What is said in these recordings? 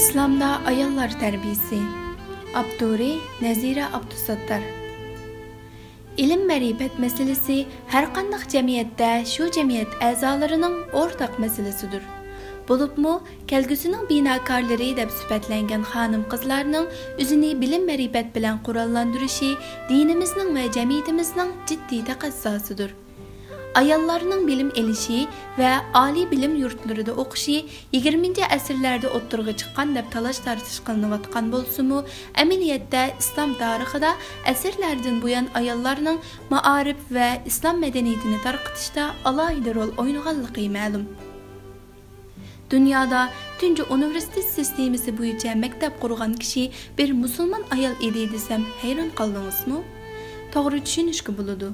İslamda ayollar tərbiyəsi. Abduri Nazira Abdusattar. İlim mərifət meselesi hər qandaq cəmiyyətdə şu cəmiyyət əzalarının ortaq meselesidir. Bulubmu, kelgüsünün binakarları deb sübətlənən xanım qızlarının üzünü bilim mərifət bilən qurallandırışı dinimizin və cəmiyyətimizin ciddi təqəzzasıdır. Ayollarının bilim elişi ve ali bilim yurtlarında oqışı 20. əsrlərdə o'ttirg'i chiqqan deb talash tartish qilinayotgan bolsumu, əməliyyatda İslam tarixida əsrlərdən buyan ayollarning maarif ve İslam medeniyetini tarqitishda alohida rol o'ynaganligi ma'lum. Dünyada tunji universitet sistemasi bo'yicha maktab qurgan kishi bir musulmon ayol edi desam hayron qaldingizmi? To'g'ri tushunishga bo'ladi.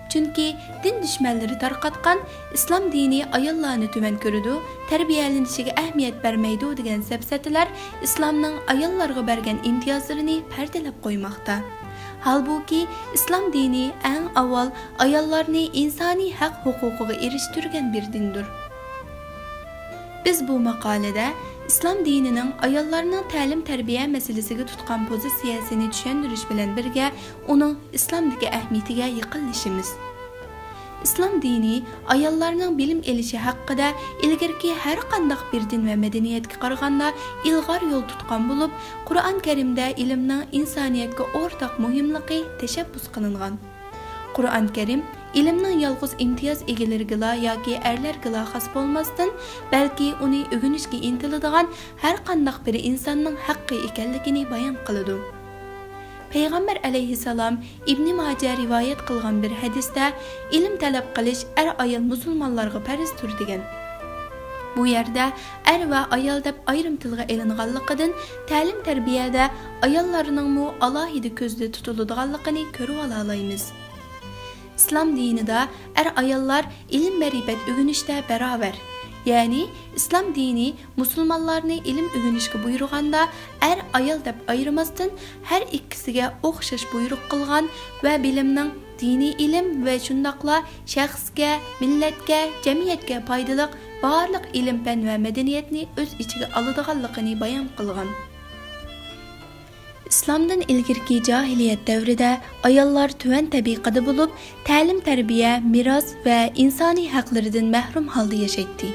Çünkü din düşmanları tarqatqan İslam dini ayollarni tümen körüdü, terbiyelenishiga ahamiyat bermeydi degan səfsətiler İslamның ayollarga bergan imtiyozlarini perdelep qoymoqda. Halbuki İslam dini eng avval ayollarni insoniy haq huquqiga erishtirgan bir dindir. Biz bu maqolada İslam dininin ayollarning ta'lim-tarbiya meselesiga tutgan pozitsiyasini tushundirish bilan birga uni İslamdagi ahamiyatiga yaqinlashamiz. İslam dini ayollarning bilim elishi haqida ilgirki har qandaq bir din va madaniyatga qaraganda ilg'or yo'l tutgan bo'lib, Qur'on Karimda ilmning insoniyatga o'rtaq muhimligi tashabbus qilingan. Qur'on Karim İlimning yalğız imtiyoz egalariga yoki erlarga xos bo'lmasdan, balki uni o'rganishga intiladigan har qandaq bir insonning haqqi ekanligini bayon qiladi. Peygamber aleyhisselam İbn Majah rivayet qilgan bir hadisda ilm talab qilish ayol musulmonlarga farzdir degan. Bu yerda va ayol deb ayrim tilga elinganligidan ta'lim-tarbiyada ayollarning mu alohida ko'zda tutiladiganligini ko'rib olaymiz. İslam dinida ayollar ilim mərifət öyrənişdə beraber. Yani İslam dini musulmonlarni ilm öyrənishga buyurganda ayol deb ayırmasdan her ikkisiga o'xshash buyruq qilgan va bilimning dini ilm va shundaqla shaxsga, millatga, jamiyatga foydali barliq ilm fan va madaniyatni o'z ichiga oladiganligini bayon qilgan. İslamdan ilgirki cahiliyet devrida ayollar tüven tabiqada bulup, ta'lim-tarbiya, miros ve insani haqlaridan mahrum halda yaşaydı.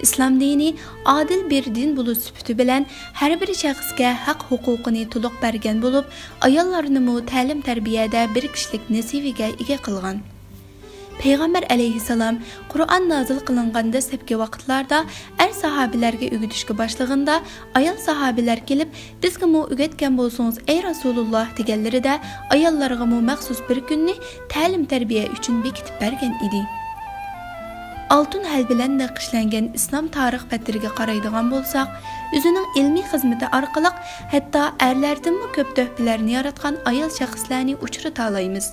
İslam dini adil bir din bulup sübütü bilen her bir şahsga haq huquqini to'liq bergen bulup, ayollarni mu ta'lim-tarbiyada bir kişilik nasibiga ega qilgan. Peygamber aleyhisselam Kur'an nazil qılınğanda sepki vaqtlarda sahabilerge ögütüşke başlığında ayol sahabiler gelip bizge mu ögetken bolsunuz ey Rasulullah degenleri de ayollarga mu məxsus bir günni ta'lim-tarbiya üçün bekitip bergen idi. Altın hal bilen naqşlangan İslam tarix patriga qaraydigan bolsaq, özünün ilmi xizmeti arqalıq hatta erlerden mu köp töhbilerini yaratgan ayol şahslarni uçurata alaymiz.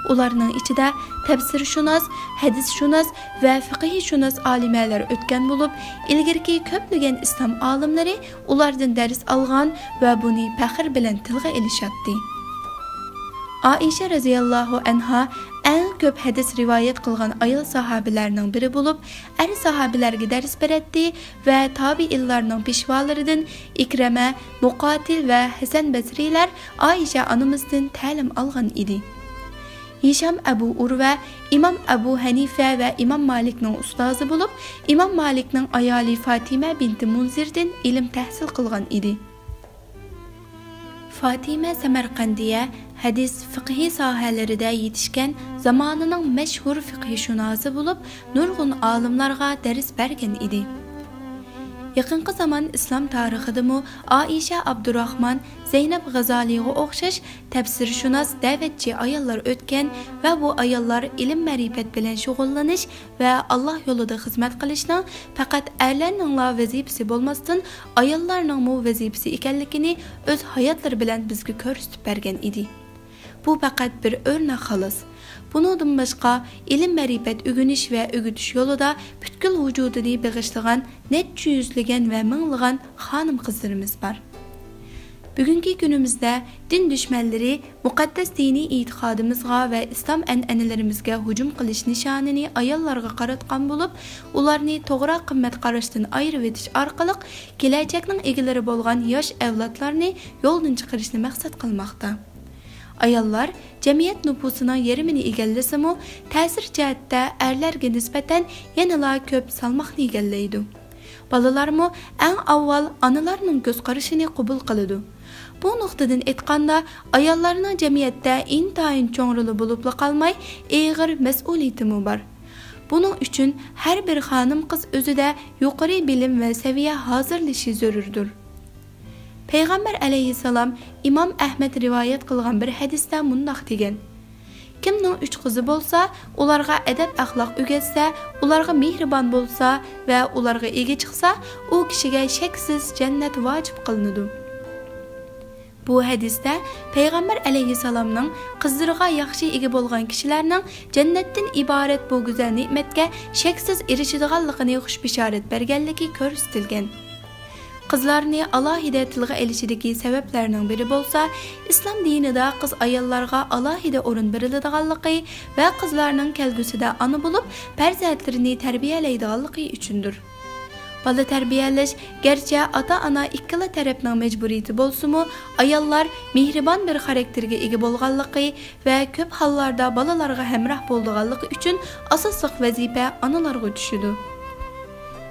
Ularning ichida tafsirshunos, hadisshunos va fiqhshunos olimlar o'tgan bo'lib, ilgirki ko'plagan islom olimlari ulardan dars olgan va buni faxr bilan tilga ilishatdi. Aisha radhiyallohu anha eng ko'p hadis rivoyat qilgan ayol sahobalarning biri bo'lib, sahobalarga dars beradi va tabiinlarning peshvolaridan Ikrama, Muqatil va Hasan Basrilar Aisha onamizdan ta'lim olgan edi. Hisham Abu Urva, İmam Abu Hanife ve İmam Malik'nin ustazı bulup, İmam Malik'nin ayali Fatime binti Munzir'den ilim tahsil qilgan idi. Fatime Samarqandiya hadis fiqhi sohalarida yetishgan zamanının mashhur fiqhshunosi bulup, nurg'un olimlarga dars bergan idi. Yaqinqi zaman İslam tarixida mu Aisha Abdurrahman, Zeynep G'azaliga o'xshash tafsirshunos da'vatchi ayollar o'tgan va bu ayollar ilm ma'rifat bilan shug'ullanish va Alloh yo'lida xizmat qilishning faqat erlarning vazifasi bo'lmasdan ayollarning mu vazifasi ekanligini o'z hayotlari bilan bizga ko'rsatib bergan edi. Bu faqat bir o'rnak xolos. Bundan başqa ilim mərifət öyrəniş və ögütüş yolunda bütkül vücudunu bağışlayan, neçə yüzlügən və minligan xanım qızlarımız var. Bugungi kunimizda din düşmanlari muqaddas diniy e'tiqodimizga va islom an'analarimizga hujum qilish nishonini ayollarga qaratgan bo'lib, ularni to'g'ri qimmat qarashdan ayirib etish orqali kelajakning egalari bo'lgan yosh avlodlarni yo'ldan chiqarishni maqsad qilmoqda. Ayollar jamiyat nufusining yarmini egallasa-mu, ta'sir jihatda erlarga nisbatan yanada ko'p salmoqni egallaydi. Balalarmı eng avval analarning ko'z qarashini qabul qiladi. Bu nuqtadan aytganda, ayollarning jamiyatda intayin cho'ng roli bo'lib qolmay, og'ir mas'uliyati bor. Buning uchun har bir xonim qiz o'zida yuqori bilim va saviya hozirlashi zarurdir. Payg'ambar alayhissalom Imom Ahmad rivoyat qilgan bir hadisda mundaq degan: Kimning 3 qizi bo'lsa, ularga adab axloq o'rgatsa, ularga mehribon bo'lsa va ularga ega chiqsa, u kishiga shaksiz jannat vojib qilinadi. Bu hadisda Payg'ambar alayhissalomning qizlariga yaxshi ega bo'lgan kishilarning jannatdan iborat bu go'zal ne'matga shaksiz erishadiganligini xushbishorat berganligi ko'rsatilgan. Qizlarni alohida tilga elishidagi sabablarning biri bo'lsa, islom dinida qiz ayollarga alohida o'rin beriladiganligi va qizlarning kelgusida ona bo'lib, farzandlarini tarbiyalaydiganligi uchundir. Bola tarbiyalash garchi ota-ona ikkala tarafning majburiyati bo'lsa-mu, ayollar mehribon bir xarakterga ega bo'lganligi va ko'p hollarda bolalarga hamroh bo'lganligi uchun asosiy vazifa onalarga tushadi.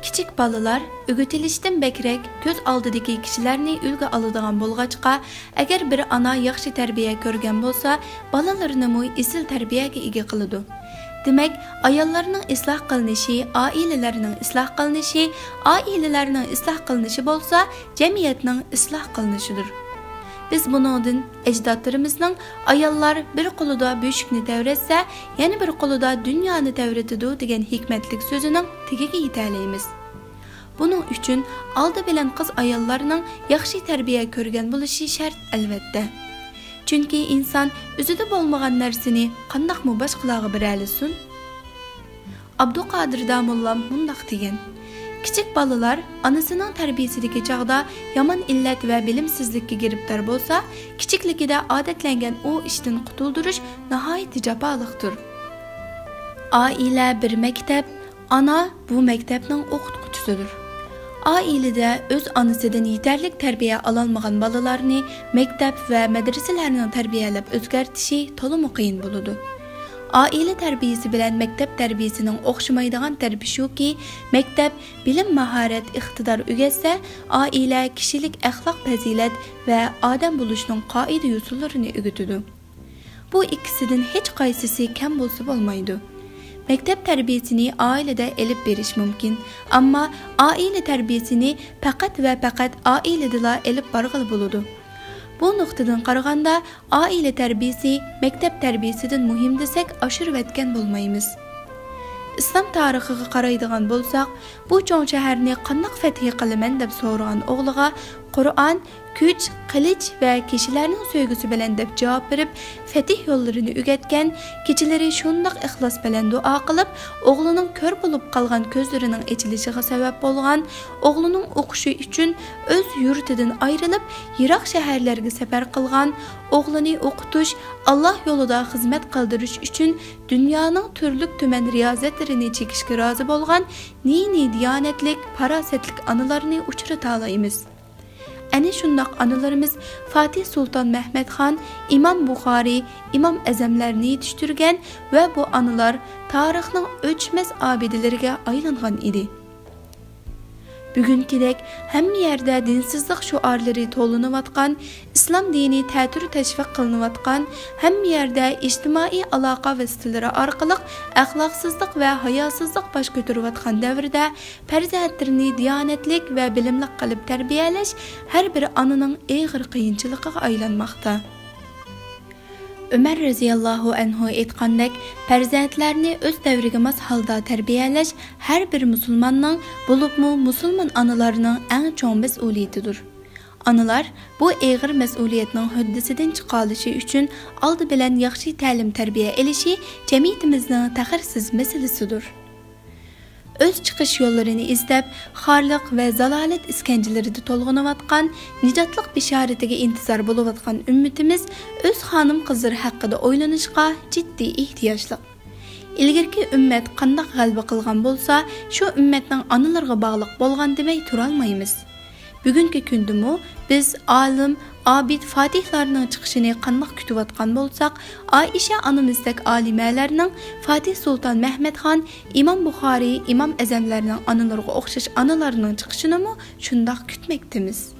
Kichik balalar o'gitilishdan bakrak ko'z oldidagi kishilarni ulgu oladigan bo'lg'achqa, agar bir ona yaxshi tarbiya ko'rgan bo'lsa, balalarini isil tarbiyaga ega qiladi. Demak, ayollarning isloh qilinishi, oilalarning isloh qilinishi, oilalarning isloh qilinishi bo'lsa, jamiyatning isloh qilinishidir. Biz buningdan ajdodlarimizning ayollar bir qo'lida beshikni tavratsa, yana bir qo'lida dunyoni tavratadi degan hikmatlik so'zining tagiga yetalaymiz. Buning uchun oldi bilan qiz ayollarning yaxshi tarbiya ko'rgan bo'lishi shart albatta. Chunki inson o'zida bo'lmagan narsani qandoqmi boshqalarga beralisin? Abduqodir Damullam mundaq degan: Kichik balalar onasining tarbiyasidagi chog'da yomon illat va bilimsizlikka giribdor bo'lsa, kichikligida odatlangan u ishdan qutuldirish nihoyat jafoliqdir. Oila bir maktab, ona bu maktabning o'qituvchisidir. Oilada o'z onasidan yetarli tarbiya ololmagan bolalarni maktab va madrasalarning tarbiyalab o'zgartishi to'liq qiyin bo'ladi. Aile tarbiyasi bilan maktab tarbiyasining o'xshamaydigan tarafi shuki, maktab bilim, mahorat, iqtidor o'rgatsa, oila kishilik axloq, fazilat va odam bo'lishning qoida usullarini o'rgatadi. Bu ikkisidan hech qaysisi kam bo'lsa bo'lmaydi. Maktab tarbiyasini oilada elib berish mumkin, ammo oila tarbiyasini faqat va faqat oiladala elib borg'il bo'ladi. Bu nuqtadan qaraganda oila tarbiyasi maktab tarbiyasidan muhim desak oshirib aytgan bo'lmaymiz. Islom tarixiga qaraydigan bo'lsak, bu cho'ng shaharni qandoq fath qilaman deb so'ragan o'g'liga Qur'on kuch, qilich va kishilarning sevgisi bilan deb javob berib, fatih yo'llarini o'rgatgan, kechalari shundoq ixlos bilan duo qilib, o'g'lining ko'r bo'lib qolgan ko'zlarining echilishiga sabab bo'lgan, o'g'lining o'qishi uchun o'z yurtidan ayrilib, yiroq shaharlarga safar qilgan, o'g'lini o'qitish, Alloh yo'lida xizmat qildirish uchun dunyoning turli tuman riyozatlarini chekishga rozi bo'lgan, ni diyonatlik, farosatlik onalarni uchrata olamiz. Ana shundoq onalarimiz Fatih Sulton Mehmet Xon, Imom Buxoriy, Imom Azamlarni yetishtirgan va bu onalar tarixning o'chmas obidalariga aylangan edi. Bugünkidek hamma yerda dinsizlik shuarlari to'linayotgan, islom dini ta'tir tashviq qilinayotgan, hamma yerda ijtimoiy aloqa vositalari orqali axloqsizlik va hayosizlik bosh ko'tarayotgan davrda farzandlarini diyonatlik va bilimli qilib tarbiyalash har bir onaning og'ir qiyinchiligiga aylanmoqda. Ömer raziyallohu anhu aytgandek, farzandlarni o'z davriga mos holda tarbiyalash har bir musulmonning, bo'libmi musulmon onalarning eng cho'ng mas'uliyatidir. Onalar bu og'ir mas'uliyatning huddasidan chiqa olishi uchun oldi bilan yaxshi ta'lim tarbiya elishi jamiyatimizning taxirsiz masalasidir. öz chiqish yo'llarini izlab, xorliq va zalolat iskanjalarida to'lg'anayotgan nijotliq bishoratiga intizor bo'layotgan ummatimiz o'z xonim qizlari haqida o'ylanishga jiddiy ehtiyojli. İlgirki ümmet qandaq g'alaba qilgan bo'lsa, shu ummatning analariga bog'liq bo'lgan demay tura olmaymiz. Bugungi kundimi biz olim, abid fatihlarning chiqishini qandaq kutayotgan bo'lsak, Aisha onamizdek olimalarning Fatih Sultan Mehmedxon, Imom Buxoriy, Imom Azamlarning analariga o'xshash analarining chiqishini shundoq kutmoqdamiz.